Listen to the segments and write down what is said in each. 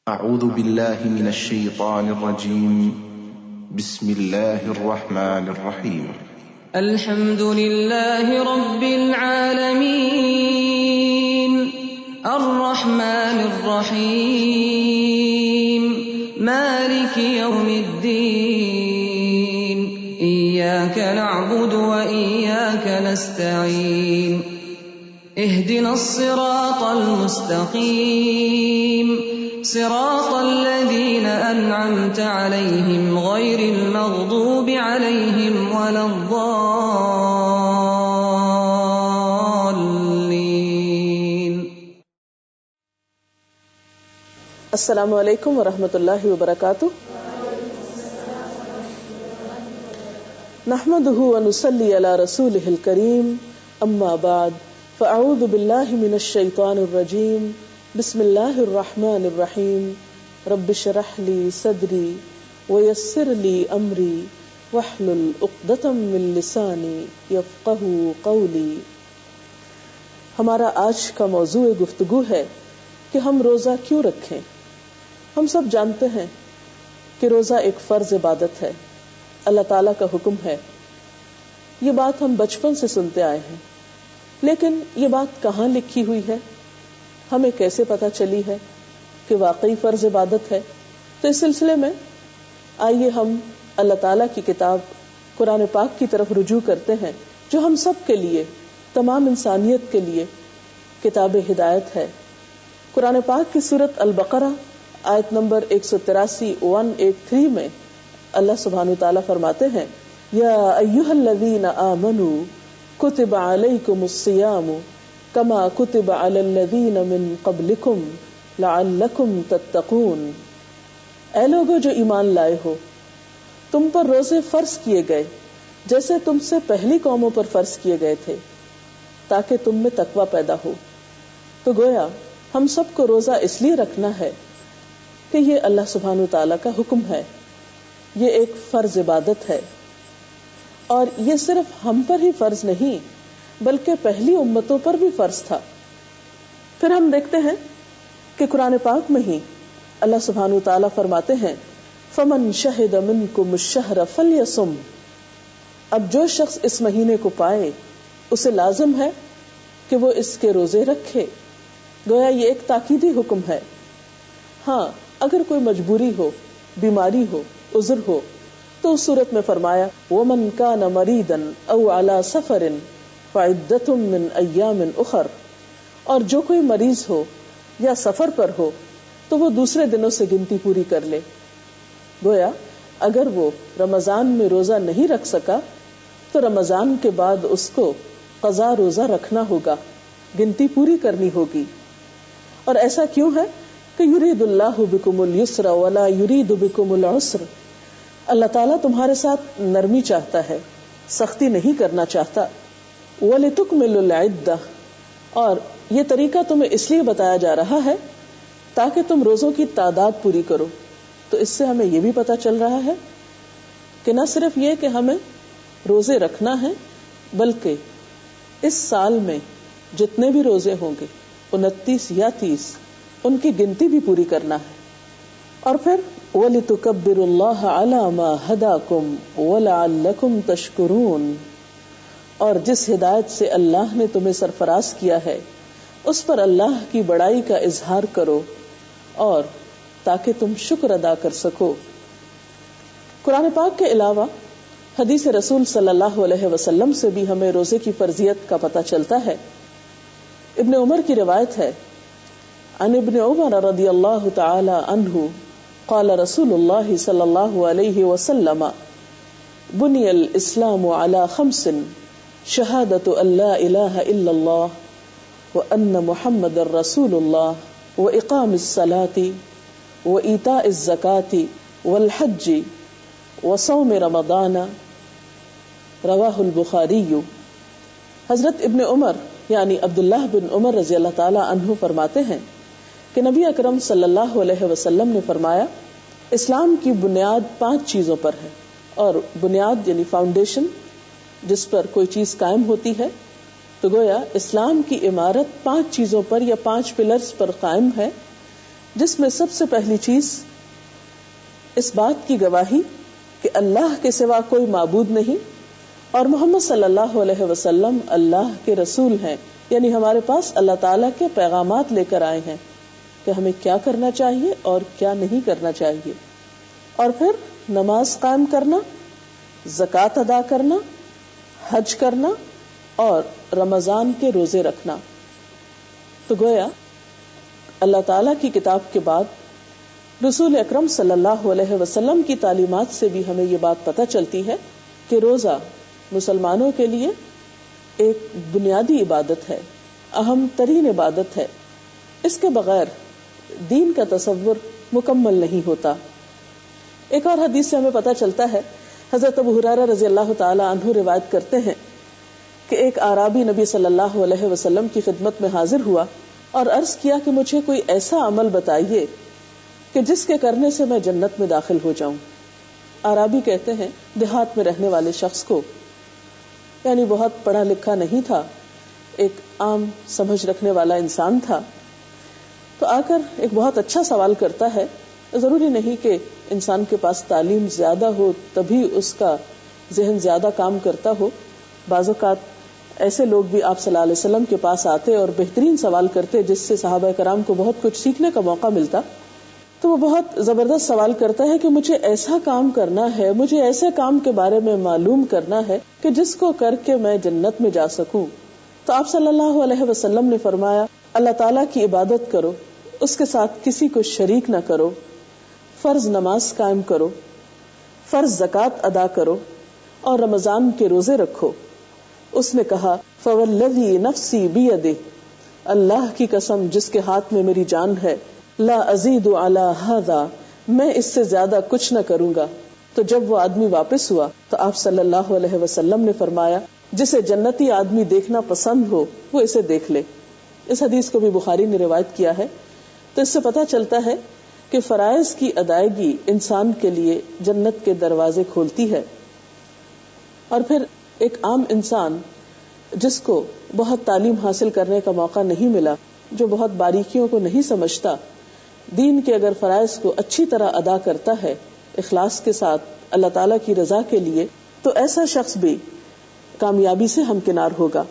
أعوذ بالله من الشيطان الرجيم. بسم الله الرحمن الرحيم. الحمد لله رب العالمين الرحمن الرحيم مالك يوم الدين إياك نعبد وإياك نستعين اهدنا الصراط المستقيم صراط الذين أنعمت عليهم غير المغضوب عليهم ولا الضالين. السلام علیکم ورحمۃ اللہ وبرکاتہ. نحمده ونصلي على رسوله الكريم. اما بعد فاعوذ بالله من الشيطان الرجيم. بسم اللہ الرحمن الرحیم. رب اشرح لی صدری ویسر لی امری واحلل عقدۃ من لسانی یفقہوا قولی. ہمارا آج کا موضوع گفتگو ہے کہ ہم روزہ کیوں رکھیں. ہم سب جانتے ہیں کہ روزہ ایک فرض عبادت ہے، اللہ تعالیٰ کا حکم ہے. یہ بات ہم بچپن سے سنتے آئے ہیں، لیکن یہ بات کہاں لکھی ہوئی ہے، ہمیں کیسے پتہ چلی ہے کہ واقعی فرض عبادت ہے؟ تو اس سلسلے میں آئیے ہم اللہ تعالیٰ کی کتاب قرآن پاک کی طرف رجوع کرتے ہیں، جو ہم سب کے لیے، تمام انسانیت کے لیے کتاب ہدایت ہے. قرآن پاک کی سورۃ البقرہ آیت نمبر 183 میں اللہ سبحانہ تعالیٰ فرماتے ہیں: یا ایھا الذین آمنوا کتب علیکم الصیام کما کتب علی الذین من قبلکم لعلکم تتقون. اے لوگو جو ایمان لائے ہو، تم پر روزے فرض کیے گئے جیسے تم سے پہلی قوموں پر فرض کیے گئے تھے، تاکہ تم میں تقوی پیدا ہو. تو گویا ہم سب کو روزہ اس لیے رکھنا ہے کہ یہ اللہ سبحانہ تعالیٰ کا حکم ہے، یہ ایک فرض عبادت ہے. اور یہ صرف ہم پر ہی فرض نہیں بلکہ پہلی امتوں پر بھی فرض تھا. پھر ہم دیکھتے ہیں کہ قرآن پاک میں ہی اللہ سبحانہ تعالیٰ فرماتے ہیں: فمن شہد منکم الشہر فلیصم. اب جو شخص اس مہینے کو پائے اسے لازم ہے کہ وہ اس کے روزے رکھے. گویا یہ ایک تاکیدی حکم ہے. ہاں، اگر کوئی مجبوری ہو، بیماری ہو، عذر ہو، تو اس صورت میں فرمایا: ومن کان مریضا او علی سفر فعدۃ من ایام اخر. اور جو کوئی مریض ہو یا سفر پر ہو تو وہ دوسرے دنوں سے گنتی پوری کر لے. گویا اگر وہ رمضان میں روزہ نہیں رکھ سکا تو رمضان کے بعد اس کو قضا روزہ رکھنا ہوگا، گنتی پوری کرنی ہوگی. اور ایسا کیوں ہے کہ یرید اللہ بکم الیسر ولا یرید بکم العسر. اللہ تعالیٰ تمہارے ساتھ نرمی چاہتا ہے، سختی نہیں کرنا چاہتا. وَلِتُكْمِلُوا الْعِدَّةَ. اور یہ طریقہ تمہیں اس لیے بتایا جا رہا ہے تاکہ تم روزوں کی تعداد پوری کرو. تو اس سے ہمیں یہ بھی پتہ چل رہا ہے کہ نہ صرف یہ کہ ہمیں روزے رکھنا ہے، بلکہ اس سال میں جتنے بھی روزے ہوں گے 29 یا 30 ان کی گنتی بھی پوری کرنا ہے. اور پھر وَلِتُكَبِّرُوا اللَّهَ عَلَى مَا هَدَاكُمْ وَلَعَلَّكُمْ تَشْكُرُونَ. اور جس ہدایت سے اللہ نے تمہیں سرفراز کیا ہے اس پر اللہ کی بڑائی کا اظہار کرو اور تاکہ تم شکر ادا کر سکو. قرآن پاک کے علاوہ حدیث رسول صلی اللہ علیہ وسلم سے بھی ہمیں روزے کی فرضیت کا پتہ چلتا ہے. ابن عمر کی روایت ہے: عن ابن عمر رضی اللہ تعالی عنہ قال رسول اللہ صلی اللہ علیہ وسلم: بنی الاسلام علی 5: شہادت ان لا الہ الا اللہ وان محمد رسول اللہ واقام الصلاۃ وایتاء الزکاۃ والحج وصوم رمضان. رواہ البخاری. حضرت ابن عمر یعنی عبداللہ بن عمر رضی اللہ تعالی عنہ فرماتے ہیں کہ نبی اکرم صلی اللہ علیہ وسلم نے فرمایا: اسلام کی بنیاد 5 چیزوں پر ہے. اور بنیاد یعنی فاؤنڈیشن، جس پر کوئی چیز قائم ہوتی ہے. تو گویا اسلام کی عمارت 5 چیزوں پر یا 5 پلرز پر قائم ہے. جس میں سب سے پہلی چیز اس بات کی گواہی کہ اللہ کے سوا کوئی معبود نہیں اور محمد صلی اللہ علیہ وسلم اللہ کے رسول ہیں، یعنی ہمارے پاس اللہ تعالیٰ کے پیغامات لے کر آئے ہیں کہ ہمیں کیا کرنا چاہیے اور کیا نہیں کرنا چاہیے. اور پھر نماز قائم کرنا، زکوٰۃ ادا کرنا، حج کرنا اور رمضان کے روزے رکھنا. تو گویا اللہ تعالیٰ کی کتاب کے بعد رسول اکرم صلی اللہ علیہ وسلم کی تعلیمات سے بھی ہمیں یہ بات پتہ چلتی ہے کہ روزہ مسلمانوں کے لیے ایک بنیادی عبادت ہے، اہم ترین عبادت ہے. اس کے بغیر دین کا تصور مکمل نہیں ہوتا. ایک اور حدیث سے ہمیں پتہ چلتا ہے، حضرت ابو ہریرہ رضی اللہ تعالی عنہ روایت کرتے ہیں کہ ایک اعرابی نبی صلی اللہ علیہ وسلم کی خدمت میں حاضر ہوا اور عرض کیا کہ مجھے کوئی ایسا عمل بتائیے کہ جس کے کرنے سے میں جنت میں داخل ہو جاؤں. اعرابی کہتے ہیں دیہات میں رہنے والے شخص کو، یعنی بہت پڑھا لکھا نہیں تھا، ایک عام سمجھ رکھنے والا انسان تھا، تو آ کر ایک بہت اچھا سوال کرتا ہے. ضروری نہیں کہ انسان کے پاس تعلیم زیادہ ہو تبھی اس کا ذہن زیادہ کام کرتا ہو. بعض اوقات ایسے لوگ بھی آپ صلی اللہ علیہ وسلم کے پاس آتے اور بہترین سوال کرتے جس سے صحابہ کرام کو بہت کچھ سیکھنے کا موقع ملتا. تو وہ بہت زبردست سوال کرتا ہے کہ مجھے ایسا کام کرنا ہے، مجھے ایسے کام کے بارے میں معلوم کرنا ہے کہ جس کو کر کے میں جنت میں جا سکوں. تو آپ صلی اللہ علیہ وسلم نے فرمایا، اللہ تعالیٰ کی عبادت کرو، اس کے ساتھ کسی کو شریک نہ کرو، فرض نماز قائم کرو، فرض زکوٰۃ ادا کرو اور رمضان کے روزے رکھو. اس نے کہا، فوالذی نفسی بیدہ، اللہ کی قسم جس کے ہاتھ میں میری جان ہے، لا ازید علی ھذا، میں اس سے زیادہ کچھ نہ کروں گا. تو جب وہ آدمی واپس ہوا تو آپ صلی اللہ علیہ وسلم نے فرمایا، جسے جنتی آدمی دیکھنا پسند ہو وہ اسے دیکھ لے. اس حدیث کو بھی بخاری نے روایت کیا ہے. تو اس سے پتہ چلتا ہے کہ فرائض کی ادائیگی انسان کے لیے جنت کے دروازے کھولتی ہے. اور پھر ایک عام انسان جس کو بہت تعلیم حاصل کرنے کا موقع نہیں ملا، جو بہت باریکیوں کو نہیں سمجھتا، دین کے اگر فرائض کو اچھی طرح ادا کرتا ہے اخلاص کے ساتھ اللہ تعالیٰ کی رضا کے لیے، تو ایسا شخص بھی کامیابی سے ہمکنار ہوگا.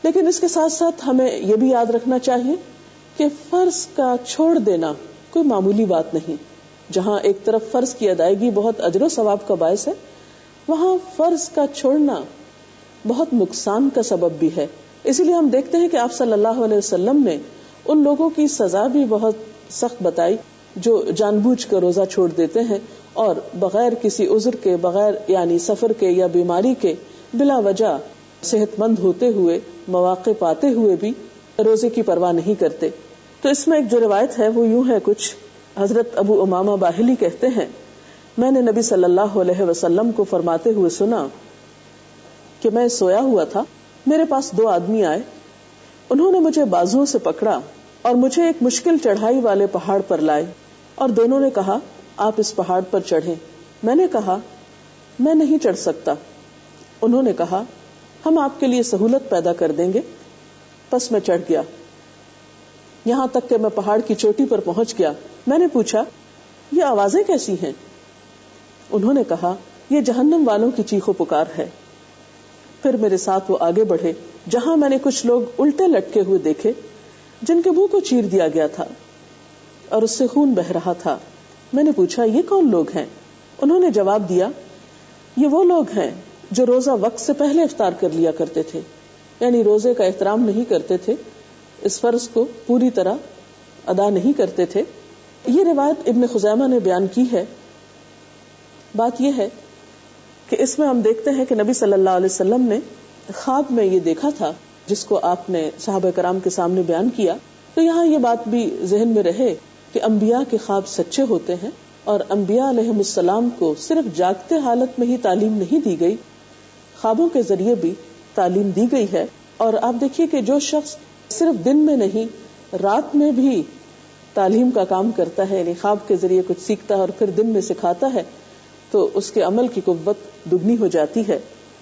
لیکن اس کے ساتھ ساتھ ہمیں یہ بھی یاد رکھنا چاہیے کہ فرض کا چھوڑ دینا کوئی معمولی بات نہیں. جہاں ایک طرف فرض کی ادائیگی بہت اجر و ثواب کا باعث ہے، وہاں فرض کا چھوڑنا بہت نقصان کا سبب بھی ہے. اسی لیے ہم دیکھتے ہیں کہ آپ صلی اللہ علیہ وسلم نے ان لوگوں کی سزا بھی بہت سخت بتائی جو جان بوجھ کر روزہ چھوڑ دیتے ہیں اور بغیر کسی عذر کے، بغیر یعنی سفر کے یا بیماری کے، بلا وجہ صحت مند ہوتے ہوئے، مواقع پاتے ہوئے بھی روزے کی پرواہ نہیں کرتے. تو اس میں ایک جو روایت ہے وہ یوں ہے کچھ. حضرت ابو امامہ باہلی کہتے ہیں، میں نے نبی صلی اللہ علیہ وسلم کو فرماتے ہوئے سنا کہ میں سویا ہوا تھا، میرے پاس دو آدمی آئے، انہوں نے مجھے بازوؤں سے پکڑا اور مجھے ایک مشکل چڑھائی والے پہاڑ پر لائے اور دونوں نے کہا، آپ اس پہاڑ پر چڑھیں. میں نے کہا، میں نہیں چڑھ سکتا. انہوں نے کہا، ہم آپ کے لیے سہولت پیدا کر دیں گے. پس میں چڑھ گیا یہاں تک کہ میں پہاڑ کی چوٹی پر پہنچ گیا. میں نے پوچھا، یہ آوازیں کیسی ہیں؟ انہوں نے کہا، یہ جہنم والوں کی چیخ و پکار ہے. پھر میرے ساتھ وہ آگے بڑھے جہاں میں نے کچھ لوگ الٹے لٹکے ہوئے دیکھے جن کے منہ کو چیر دیا گیا تھا اور اس سے خون بہ رہا تھا. میں نے پوچھا، یہ کون لوگ ہیں؟ انہوں نے جواب دیا، یہ وہ لوگ ہیں جو روزہ وقت سے پہلے افطار کر لیا کرتے تھے، یعنی روزے کا احترام نہیں کرتے تھے، اس فرض کو پوری طرح ادا نہیں کرتے تھے. یہ روایت ابن خزیمہ نے بیان کی ہے. بات یہ ہے کہ اس میں ہم دیکھتے ہیں کہ نبی صلی اللہ علیہ وسلم نے خواب میں یہ دیکھا تھا جس کو آپ نے صحابہ کرام کے سامنے بیان کیا. تو یہاں یہ بات بھی ذہن میں رہے کہ انبیاء کے خواب سچے ہوتے ہیں اور انبیاء علیہم السلام کو صرف جاگتے حالت میں ہی تعلیم نہیں دی گئی، خوابوں کے ذریعے بھی تعلیم دی گئی ہے. اور آپ دیکھیے کہ جو شخص صرف دن میں نہیں رات میں بھی تعلیم کا کام کرتا ہے، یعنی خواب کے ذریعے کچھ سیکھتا ہے اور پھر دن میں سکھاتا ہے، تو اس کے عمل کی قوت دگنی ہو جاتی ہے.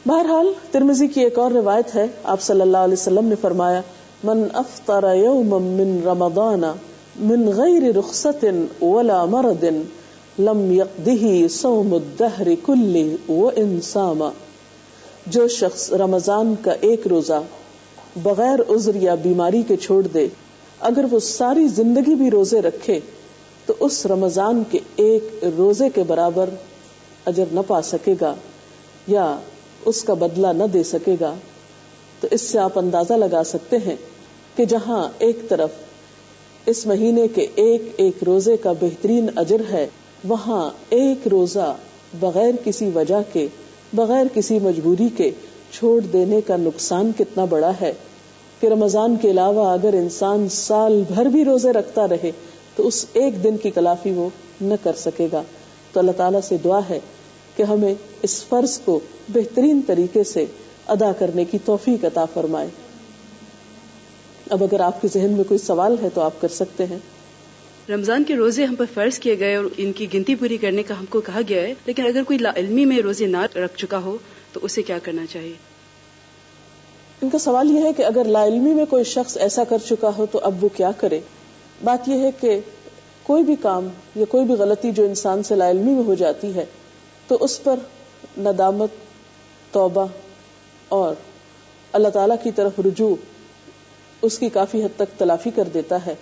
بہرحال ترمذی کی ایک اور روایت ہے، آپ صلی اللہ علیہ وسلم نے فرمایا، من افطر یوما من رمضان من غیر رخصت ولا مرض لم يقضه صوم الدہر کلہ وان صام. جو شخص رمضان کا ایک روزہ بغیر عذر یا بیماری کے چھوڑ دے، اگر وہ ساری زندگی بھی روزے رکھے تو اس رمضان کے ایک روزے کے برابر اجر نہ پا سکے گا یا اس کا بدلہ نہ دے سکے گا. تو اس سے آپ اندازہ لگا سکتے ہیں کہ جہاں ایک طرف اس مہینے کے ایک ایک روزے کا بہترین اجر ہے، وہاں ایک روزہ بغیر کسی وجہ کے، بغیر کسی مجبوری کے چھوڑ دینے کا نقصان کتنا بڑا ہے کہ رمضان کے علاوہ اگر انسان سال بھر بھی روزے رکھتا رہے تو اس ایک دن کی تلافی وہ نہ کر سکے گا. تو اللہ تعالیٰ سے دعا ہے کہ ہمیں اس فرض کو بہترین طریقے سے ادا کرنے کی توفیق عطا فرمائے. اب اگر آپ کے ذہن میں کوئی سوال ہے تو آپ کر سکتے ہیں. رمضان کے روزے ہم پر فرض کیے گئے اور ان کی گنتی پوری کرنے کا ہم کو کہا گیا ہے، لیکن اگر کوئی لا علمی میں روزے نہ رکھ چکا ہو تو اسے کیا کرنا چاہیے؟ ان کا سوال یہ ہے کہ اگر لا علمی میں کوئی شخص ایسا کر چکا ہو تو اب وہ کیا کرے. بات یہ ہے کہ کوئی بھی کام یا کوئی بھی غلطی جو انسان سے لا علمی میں ہو جاتی ہے تو اس پر ندامت، توبہ اور اللہ تعالیٰ کی طرف رجوع اس کی کافی حد تک تلافی کر دیتا ہے.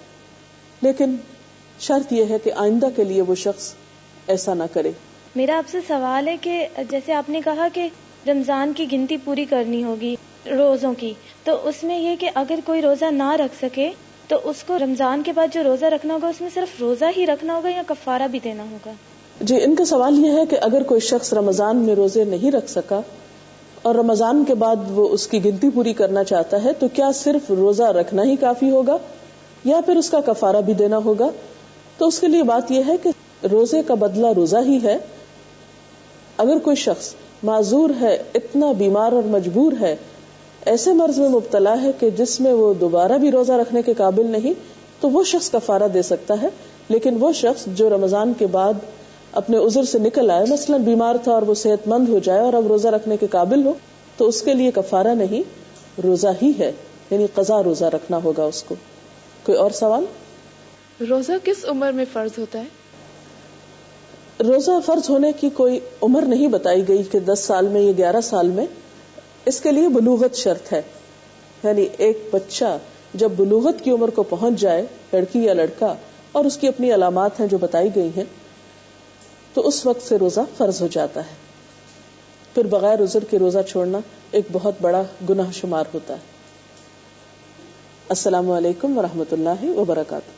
لیکن شرط یہ ہے کہ آئندہ کے لیے وہ شخص ایسا نہ کرے. میرا آپ سے سوال ہے کہ جیسے آپ نے کہا کہ رمضان کی گنتی پوری کرنی ہوگی روزوں کی، تو اس میں یہ کہ اگر کوئی روزہ نہ رکھ سکے تو اس کو رمضان کے بعد جو روزہ رکھنا ہوگا اس میں صرف روزہ ہی رکھنا ہوگا یا کفارہ بھی دینا ہوگا؟ جی، ان کا سوال یہ ہے کہ اگر کوئی شخص رمضان میں روزے نہیں رکھ سکا اور رمضان کے بعد وہ اس کی گنتی پوری کرنا چاہتا ہے تو کیا صرف روزہ رکھنا ہی کافی ہوگا یا پھر اس کا کفارہ بھی دینا ہوگا؟ تو اس کے لیے بات یہ ہے کہ روزے کا بدلہ روزہ ہی ہے. اگر کوئی شخص معذور ہے، اتنا بیمار اور مجبور ہے، ایسے مرض میں مبتلا ہے کہ جس میں وہ دوبارہ بھی روزہ رکھنے کے قابل نہیں، تو وہ شخص کفارہ دے سکتا ہے. لیکن وہ شخص جو رمضان کے بعد اپنے عذر سے نکل آئے، مثلا بیمار تھا اور وہ صحت مند ہو جائے اور اب روزہ رکھنے کے قابل ہو، تو اس کے لیے کفارہ نہیں، روزہ ہی ہے، یعنی قضا روزہ رکھنا ہوگا اس کو. کوئی اور سوال؟ روزہ کس عمر میں فرض ہوتا ہے؟ روزہ فرض ہونے کی کوئی عمر نہیں بتائی گئی کہ 10 سال میں یا 11 سال میں. اس کے لیے بلوغت شرط ہے، یعنی ایک بچہ جب بلوغت کی عمر کو پہنچ جائے، لڑکی یا لڑکا، اور اس کی اپنی علامات ہیں جو بتائی گئی ہیں، تو اس وقت سے روزہ فرض ہو جاتا ہے. پھر بغیر عذر کے روزہ چھوڑنا ایک بہت بڑا گناہ شمار ہوتا ہے. السلام علیکم ورحمۃ اللہ وبرکاتہ.